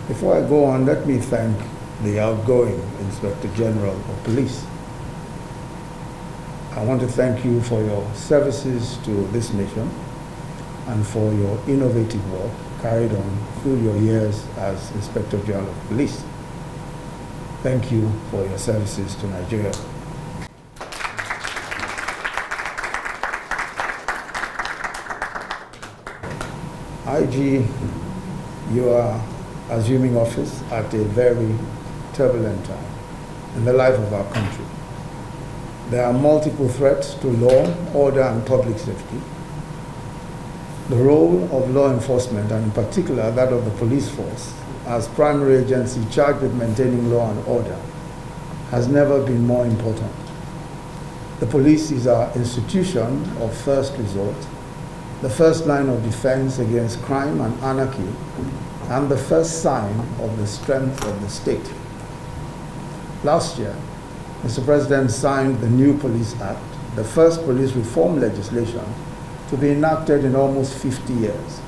Before I go on, let me thank the outgoing Inspector General of Police. I want to thank you for your services to this nation and for your innovative work carried on through your years as Inspector General of Police. Thank you for your services to Nigeria. IG, you are assuming office at a very turbulent time in the life of our country. There are multiple threats to law, order, and public safety. The role of law enforcement, and in particular that of the police force, as primary agency charged with maintaining law and order, has never been more important. The police is our institution of first resort, the first line of defense against crime and anarchy, and the first sign of the strength of the state. Last year, Mr. President signed the new Police Act, the first police reform legislation to be enacted in almost 50 years.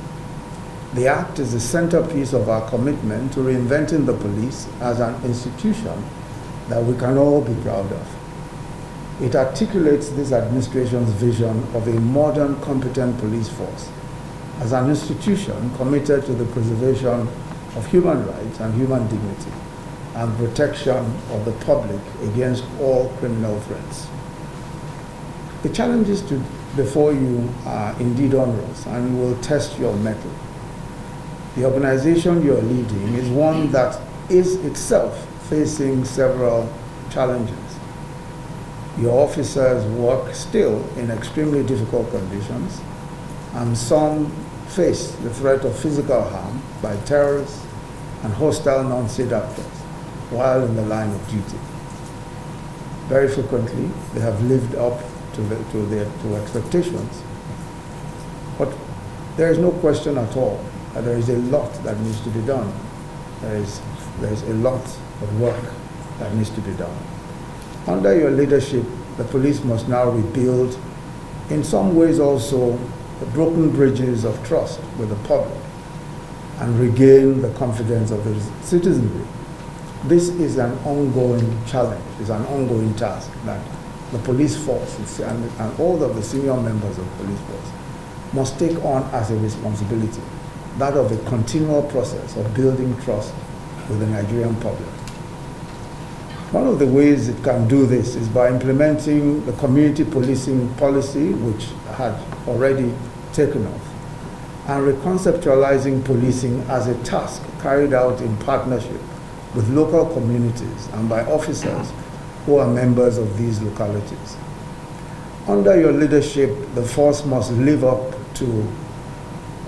The Act is the centerpiece of our commitment to reinventing the police as an institution that we can all be proud of. It articulates this administration's vision of a modern, competent police force as an institution committed to the preservation of human rights and human dignity and protection of the public against all criminal threats. The challenges before you are indeed onerous and will test your mettle. The organization you are leading is one that is itself facing several challenges. Your officers work still in extremely difficult conditions, and some face the threat of physical harm by terrorists and hostile non-state actors while in the line of duty. Very frequently, they have lived up to expectations, but there is no question at all that there is a lot that needs to be done. There is a lot of work that needs to be done. Under your leadership, the police must now rebuild, in some ways also, the broken bridges of trust with the public and regain the confidence of the citizenry. This is an ongoing challenge, it's an ongoing task that the police force and all of the senior members of the police force must take on as a responsibility, that of a continual process of building trust with the Nigerian public. One of the ways it can do this is by implementing the community policing policy, which had already taken off, and reconceptualizing policing as a task carried out in partnership with local communities and by officers who are members of these localities. Under your leadership, the force must live up to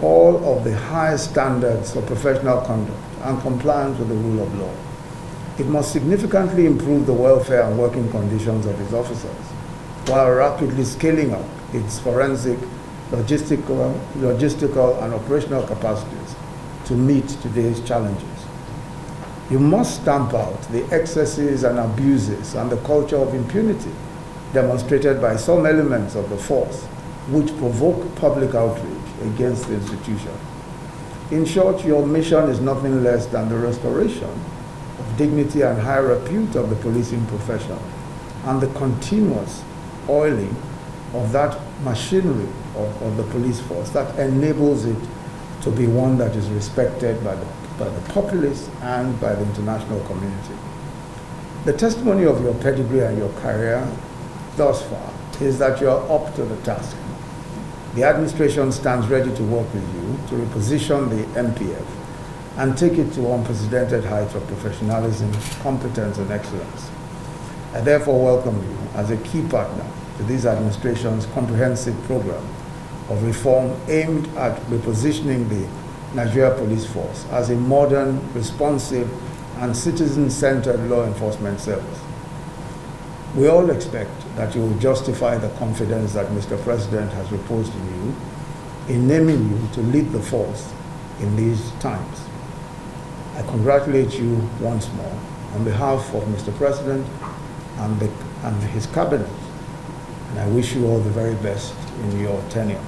all of the highest standards of professional conduct and compliance with the rule of law. It must significantly improve the welfare and working conditions of its officers, while rapidly scaling up its forensic, logistical, and operational capacities to meet today's challenges. You must stamp out the excesses and abuses and the culture of impunity demonstrated by some elements of the force which provoke public outrage against the institution. In short, your mission is nothing less than the restoration of dignity and high repute of the policing profession and the continuous oiling of that machinery of the police force that enables it to be one that is respected by the populace and by the international community. The testimony of your pedigree and your career thus far is that you are up to the task. The administration stands ready to work with you to reposition the MPF and take it to unprecedented heights of professionalism, competence, and excellence. I therefore welcome you as a key partner to this administration's comprehensive program of reform aimed at repositioning the Nigeria Police Force as a modern, responsive, and citizen-centered law enforcement service. We all expect that you will justify the confidence that Mr. President has reposed in you in naming you to lead the force in these times. I congratulate you once more on behalf of Mr. President and his cabinet, and I wish you all the very best in your tenure.